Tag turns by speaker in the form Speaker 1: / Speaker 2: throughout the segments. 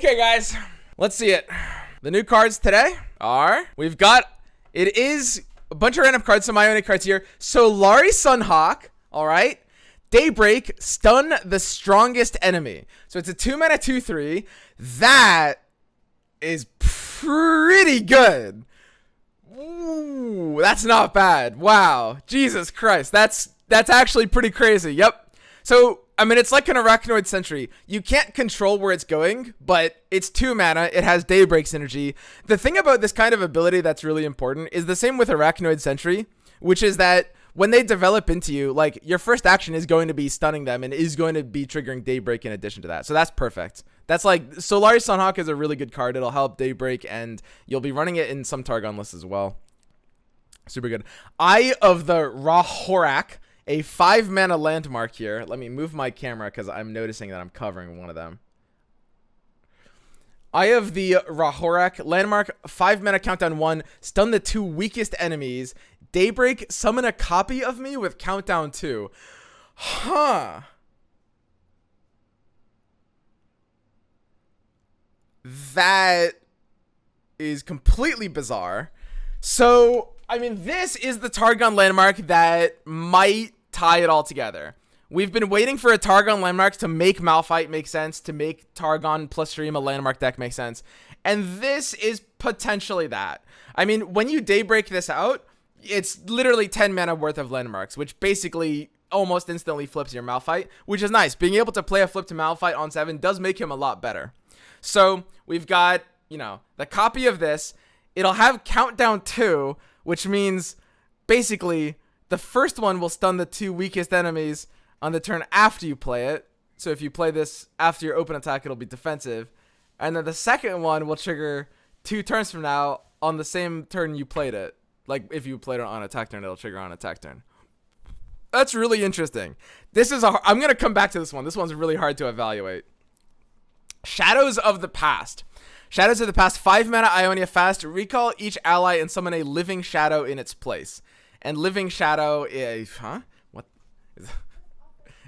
Speaker 1: Okay, guys, let's see it. The new cards today are, it is a bunch of random cards, some Ionic cards here. Solari Sunhawk, all right. Daybreak, stun the strongest enemy. So it's a 2-mana 2/3. That is pretty good. Ooh, that's not bad. Wow, Jesus Christ, that's actually pretty crazy. Yep. So I mean, it's like an Arachnoid Sentry. You can't control where it's going, but it's 2 mana. It has Daybreak synergy. The thing about this kind of ability that's really important is the same with Arachnoid Sentry, which is that when they develop into you, like, your first action is going to be stunning them and is going to be triggering Daybreak in addition to that. So that's perfect. That's like, Solari Sunhawk is a really good card. It'll help Daybreak, and you'll be running it in some Targon lists as well. Super good. Eye of the Ra-Horak, a 5-mana landmark here. Let me move my camera because I'm noticing that I'm covering one of them. Eye of the Ra-Horak, landmark, 5-mana countdown 1, stun the 2 weakest enemies. Daybreak, summon a copy of me with countdown 2. Huh. That is completely bizarre. So, I mean, this is the Targon landmark that might tie it all together. We've been waiting for a Targon landmark to make Malphite make sense, to make Targon plus Shurima landmark deck make sense. And this is potentially that. I mean, when you Daybreak this out, it's literally 10 mana worth of landmarks, which basically almost instantly flips your Malphite, which is nice. Being able to play a flip to Malphite on 7 does make him a lot better. So we've got, you know, the copy of this. It'll have countdown 2, which means basically the first one will stun the 2 weakest enemies on the turn after you play it. So if you play this after your open attack, it'll be defensive. And then the second one will trigger 2 turns from now on the same turn you played it. Like, if you played it on attack turn, it'll trigger on attack turn. That's really interesting. I'm going to come back to this one. This one's really hard to evaluate. Shadows of the Past. Shadows of the Past, 5-mana Ionia fast. Recall each ally and summon a living shadow in its place. And living shadow is... Huh? What?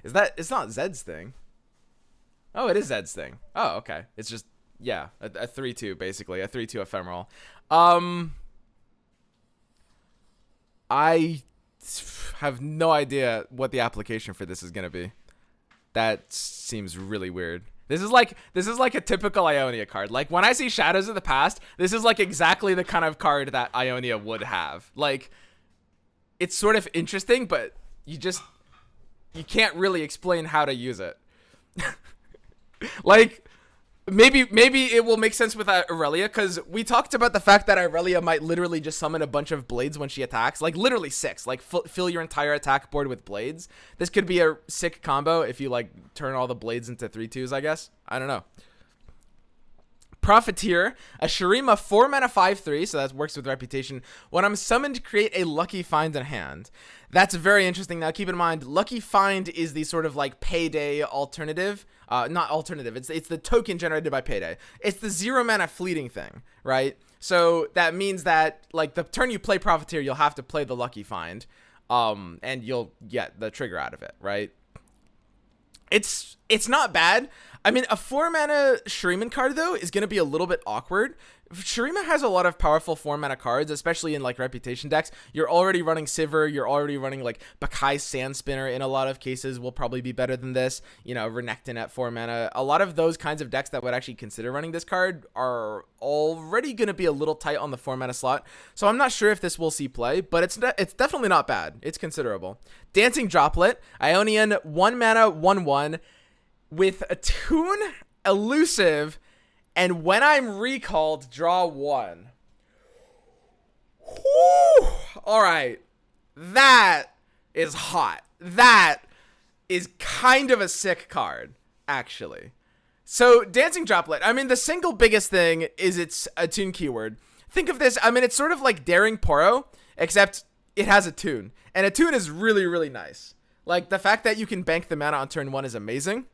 Speaker 1: Is that... It's not Zed's thing. Oh, it is Zed's thing. Oh, okay. It's just... Yeah, a 3-2, basically. A 3-2 ephemeral. I have no idea what the application for this is going to be. That seems really weird. This is like a typical Ionia card. Like, when I see Shadows of the Past, this is like exactly the kind of card that Ionia would have. Like, it's sort of interesting, but you can't really explain how to use it. Like, maybe it will make sense with Aurelia, because we talked about the fact that Aurelia might literally just summon a bunch of blades when she attacks. Like, literally 6. Like, fill your entire attack board with blades. This could be a sick combo if you, like, turn all the blades into 3/2s, I guess. I don't know. Profiteer, a Shurima 4-mana 5/3, so that works with Reputation. When I'm summoned, create a Lucky Find in hand. That's very interesting. Now, keep in mind, Lucky Find is the sort of, like, Payday alternative. Not alternative. It's the token generated by Payday. It's the 0-mana fleeting thing, right? So that means that, like, the turn you play Profiteer, you'll have to play the Lucky Find, and you'll get the trigger out of it, right? It's not bad. I mean, a 4-mana Shuriman card, though, is going to be a little bit awkward. Shurima has a lot of powerful 4-mana cards, especially in, like, Reputation decks. You're already running Sivir. You're already running, like, Bakai's Sand Spinner in a lot of cases will probably be better than this. You know, Renekton at 4-mana. A lot of those kinds of decks that would actually consider running this card are already going to be a little tight on the 4-mana slot. So I'm not sure if this will see play, but it's definitely not bad. It's considerable. Dancing Droplet, Ionian, 1-mana, 1/1, with a Attune, Elusive, and when I'm recalled, draw 1. Whew. All right. That is hot. That is kind of a sick card, actually. So, Dancing Droplet. I mean, the single biggest thing is its Attune keyword. Think of this. I mean, it's sort of like Daring Poro, except it has Attune. And Attune is really, really nice. Like, the fact that you can bank the mana on turn 1 is amazing.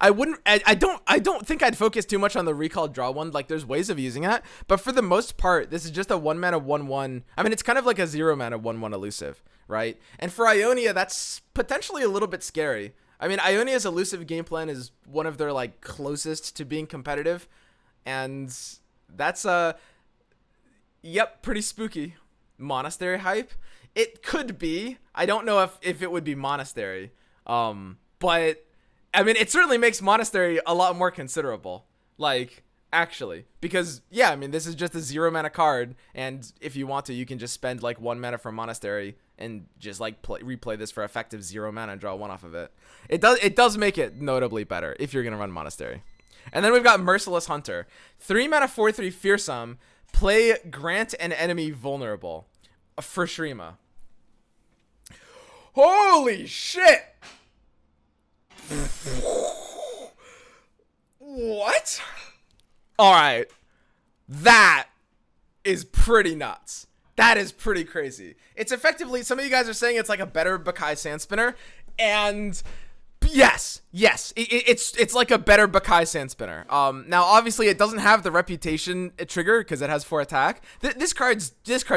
Speaker 1: I don't think I'd focus too much on the recall draw one. Like, there's ways of using that, but for the most part, this is just a 1-mana 1/1. I mean, it's kind of like a 0-mana 1/1 elusive, right? And for Ionia, that's potentially a little bit scary. I mean, Ionia's elusive game plan is one of their like closest to being competitive, and that's yep, pretty spooky. Monastery hype. It could be. I don't know if it would be Monastery. But I mean, it certainly makes Monastery a lot more considerable. Like, actually, because yeah, I mean, this is just a 0 mana card, and if you want to, you can just spend like 1 mana from Monastery and just like replay this for effective 0 mana and draw 1 off of it. It does make it notably better if you're gonna run Monastery. And then we've got Merciless Hunter, 3 mana 4/3 fearsome. Play grant an enemy vulnerable for Shurima. Holy shit! What? Alright. That is pretty nuts. That is pretty crazy. It's effectively, some of you guys are saying it's like a better Bakai Sand Spinner, and yes, it's like a better Bakai Sand Spinner. Now obviously it doesn't have the reputation trigger because it has 4 attack. This card's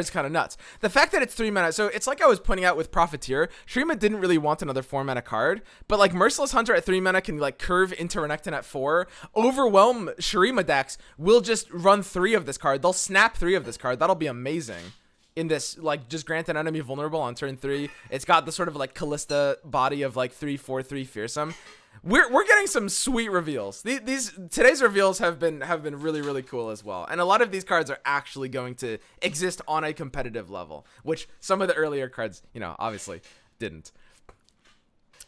Speaker 1: kind of nuts. The fact that it's 3 mana, so it's like I was pointing out with Profiteer. Shurima didn't really want another 4 mana card, but like Merciless Hunter at 3 mana can like curve into Renekton at 4. Overwhelm Shurima decks will just run 3 of this card. They'll snap 3 of this card. That'll be amazing. In this, like, just grant an enemy vulnerable on turn 3. It's got the sort of like Callista body of like 3/4/3 fearsome. We're getting some sweet reveals. Today's reveals have been really, really cool as well. And a lot of these cards are actually going to exist on a competitive level, which some of the earlier cards, you know, obviously didn't.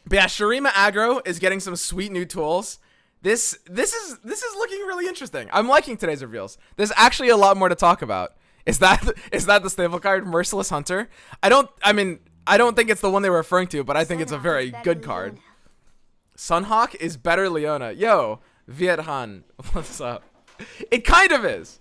Speaker 1: But yeah, Shurima aggro is getting some sweet new tools. This is looking really interesting. I'm liking today's reveals. There's actually a lot more to talk about. Is that the staple card, Merciless Hunter? I don't think it's the one they were referring to, but I think it's a very good card. Sunhawk is better Leona. Yo, Viet Han, what's up? It kind of is.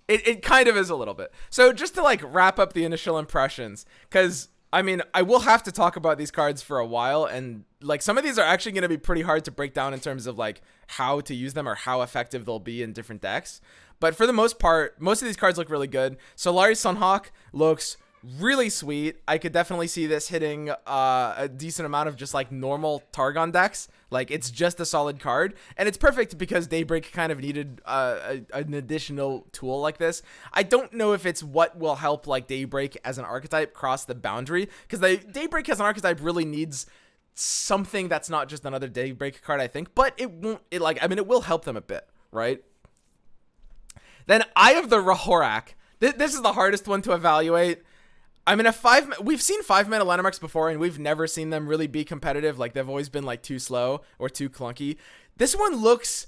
Speaker 1: It kind of is a little bit. So just to like wrap up the initial impressions, because I mean, I will have to talk about these cards for a while, and like some of these are actually going to be pretty hard to break down in terms of like how to use them or how effective they'll be in different decks. But for the most part, most of these cards look really good. Solari Sunhawk looks really sweet. I could definitely see this hitting a decent amount of just like normal Targon decks. Like, it's just a solid card, and it's perfect because Daybreak kind of needed an additional tool like this. I don't know if it's what will help like Daybreak as an archetype cross the boundary, because Daybreak as an archetype really needs something that's not just another Daybreak card, I think. But it won't. It will help them a bit, right? Then Eye of the Ra-Horak. This is the hardest one to evaluate. I mean, we've seen 5 mana landmarks before, and we've never seen them really be competitive. Like, they've always been like too slow or too clunky. This one looks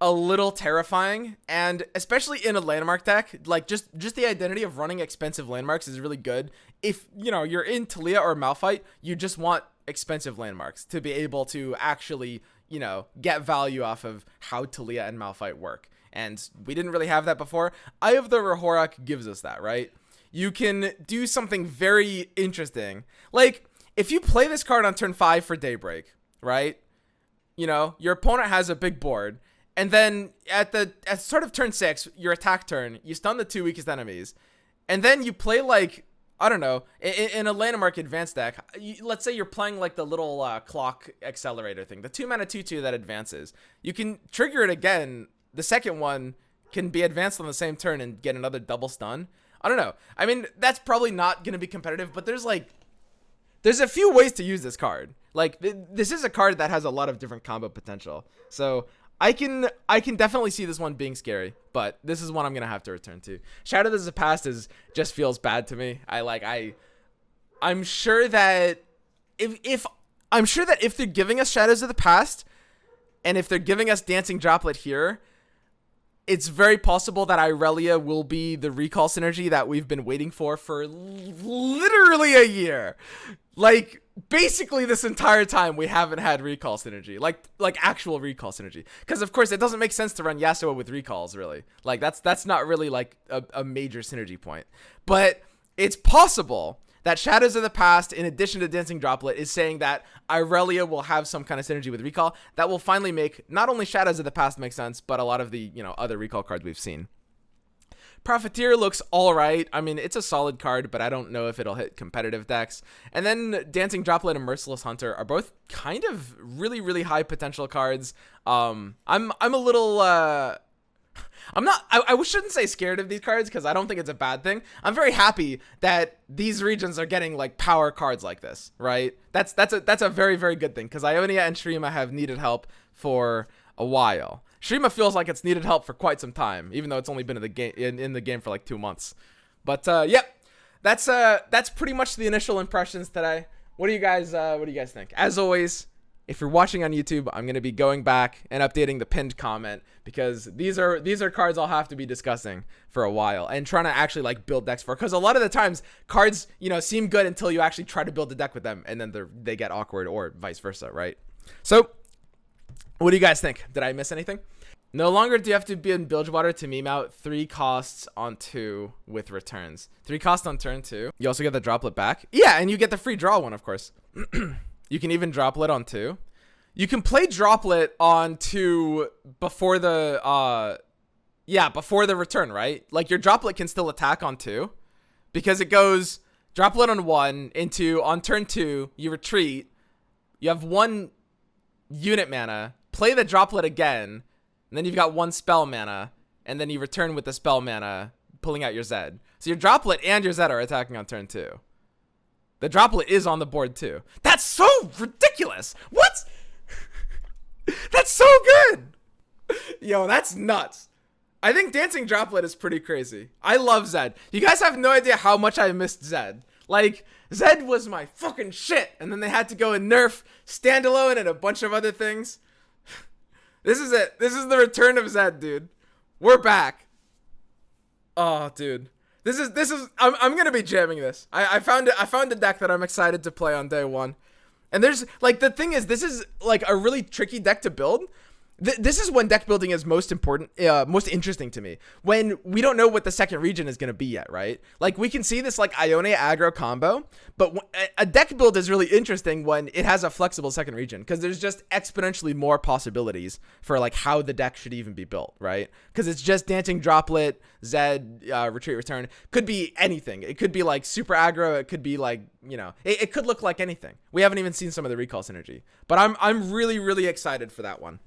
Speaker 1: a little terrifying, and especially in a landmark deck, like just the identity of running expensive landmarks is really good. If you know you're in Talia or Malphite, you just want expensive landmarks to be able to actually, you know, get value off of how Talia and Malphite work. And we didn't really have that before. Eye of the Ra-Horak gives us that, right? You can do something very interesting. Like, if you play this card on turn 5 for Daybreak, right? You know, your opponent has a big board. And then at sort of turn 6, your attack turn, you stun the 2 weakest enemies. And then you play, like, I don't know, in a landmark advanced deck, let's say you're playing like the little clock accelerator thing, the 2 mana 2/2 that advances. You can trigger it again. The second one can be advanced on the same turn and get another double stun. I don't know. I mean, that's probably not going to be competitive, but there's a few ways to use this card. Like, this is a card that has a lot of different combo potential. So I can definitely see this one being scary, but this is one I'm going to have to return to. Shadow of the Past just feels bad to me. I'm sure that if they're giving us Shadows of the Past, and if they're giving us Dancing Droplet here, it's very possible that Irelia will be the recall synergy that we've been waiting for literally a year. Like, basically this entire time we haven't had recall synergy, like actual recall synergy. Because of course it doesn't make sense to run Yasuo with recalls, really. Like, that's not really like a major synergy point. But it's possible that Shadows of the Past, in addition to Dancing Droplet, is saying that Irelia will have some kind of synergy with recall that will finally make not only Shadows of the Past make sense, but a lot of the, you know, other recall cards we've seen. Profiteer looks all right. I mean, it's a solid card, but I don't know if it'll hit competitive decks. And then Dancing Droplet and Merciless Hunter are both kind of really, really high potential cards. I'm a little, I'm not, I shouldn't say scared of these cards because I don't think it's a bad thing. I'm very happy that these regions are getting like power cards like this, right? That's a very, very good thing because Ionia and Shurima have needed help for a while. Shurima feels like it's needed help for quite some time, even though it's only been in the game in the game for like 2 months. But yeah, that's pretty much the initial impressions today. What do you guys think? As always, if you're watching on YouTube, I'm gonna be going back and updating the pinned comment because these are cards I'll have to be discussing for a while and trying to actually like build decks for. Because a lot of the times cards seem good until you actually try to build a deck with them, and then they get awkward or vice versa, right? So, what do you guys think? Did I miss anything? No longer do you have to be in Bilgewater to meme out 3 costs on 2 with returns. 3 costs on turn 2. You also get the Droplet back. Yeah, and you get the free draw one, of course. You can even Droplet on 2. You can play Droplet on 2 before the before the return, right? Like your Droplet can still attack on 2 because it goes Droplet on 1 into on turn 2, you retreat. You have 1 unit mana, play the Droplet again, and then you've got 1 spell mana, and then you return with the spell mana, pulling out your Zed. So your Droplet and your Zed are attacking on turn 2. The Droplet is on the board too. That's so ridiculous. What? That's so good. Yo, that's nuts. I think Dancing Droplet is pretty crazy. I love Zed. You guys have no idea how much I missed Zed. Like, Zed was my fucking shit. And then they had to go and nerf Standalone and a bunch of other things. This is it. This is the return of Zed, dude. We're back. Oh, dude. This is I'm gonna be jamming this. I found a deck that I'm excited to play on day 1. And there's like the thing is this is like a really tricky deck to build. This is when deck building is most important, most interesting to me. When we don't know what the second region is going to be yet, right? Like we can see this like Ionia aggro combo, but a deck build is really interesting when it has a flexible second region because there's just exponentially more possibilities for like how the deck should even be built, right? Because it's just Dancing Droplet, Zed, Retreat Return. Could be anything. It could be like super aggro. It could be like, it could look like anything. We haven't even seen some of the recall synergy, but I'm really, really excited for that one.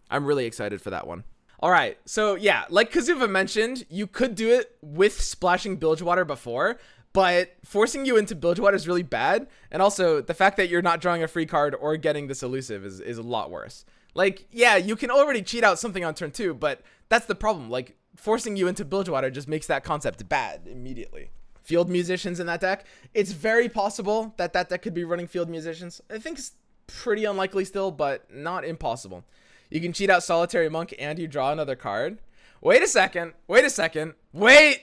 Speaker 1: I'm really excited for that one. All right, so yeah, like Kazuva mentioned, you could do it with splashing Bilgewater before, but forcing you into Bilgewater is really bad. And also, the fact that you're not drawing a free card or getting this elusive is a lot worse. Like, yeah, you can already cheat out something on turn 2, but that's the problem. Like, forcing you into Bilgewater just makes that concept bad immediately. Field Musicians in that deck. It's very possible that that deck could be running Field Musicians. I think it's pretty unlikely still, but not impossible. You can cheat out Solitary Monk and you draw another card. Wait a second. Wait.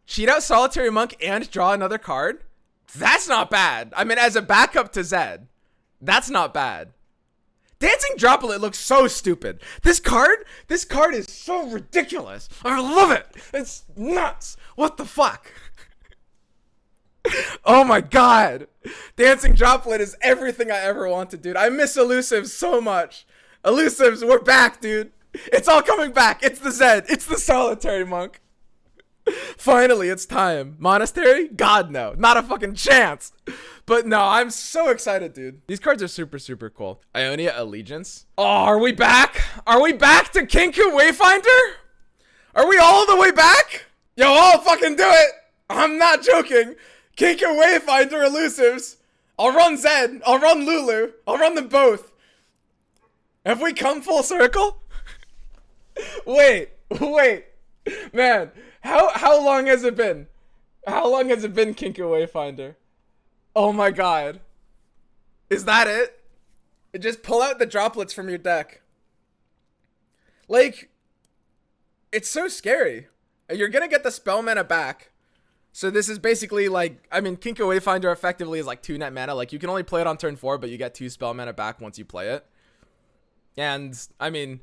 Speaker 1: Cheat out Solitary Monk and draw another card? That's not bad. I mean, as a backup to Zed, that's not bad. Dancing Droplet looks so stupid. This card is so ridiculous. I love it. It's nuts. What the fuck? Oh my god. Dancing Droplet is everything I ever wanted, dude. I miss elusives so much. Elusives, we're back, dude. It's all coming back. It's the Zed. It's the Solitary Monk. Finally, it's time. Monastery? God, no. Not a fucking chance. But no, I'm so excited, dude. These cards are super, super cool. Ionia Allegiance. Oh, are we back? Are we back to Kinku Wayfinder? Are we all the way back? Yo, I'll fucking do it. I'm not joking. Kinku Wayfinder elusives. I'll run Zed. I'll run Lulu. I'll run them both. Have we come full circle? Wait. Man, how long has it been? How long has it been, Kinku Wayfinder? Oh my god. Is that it? Just pull out the droplets from your deck. Like, it's so scary. You're gonna get the spell mana back. So this is basically like, I mean, Kinku Wayfinder effectively is like 2 net mana. Like, you can only play it on turn 4, but you get 2 spell mana back once you play it. And, I mean,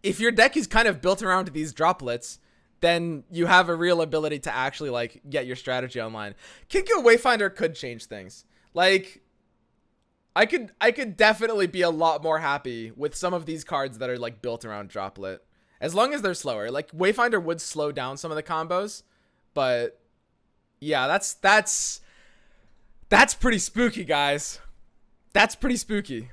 Speaker 1: if your deck is kind of built around these droplets, then you have a real ability to actually, like, get your strategy online. Kinku Wayfinder could change things. Like, I could definitely be a lot more happy with some of these cards that are, like, built around droplet. As long as they're slower. Like, Wayfinder would slow down some of the combos, But yeah, that's pretty spooky, guys. That's pretty spooky.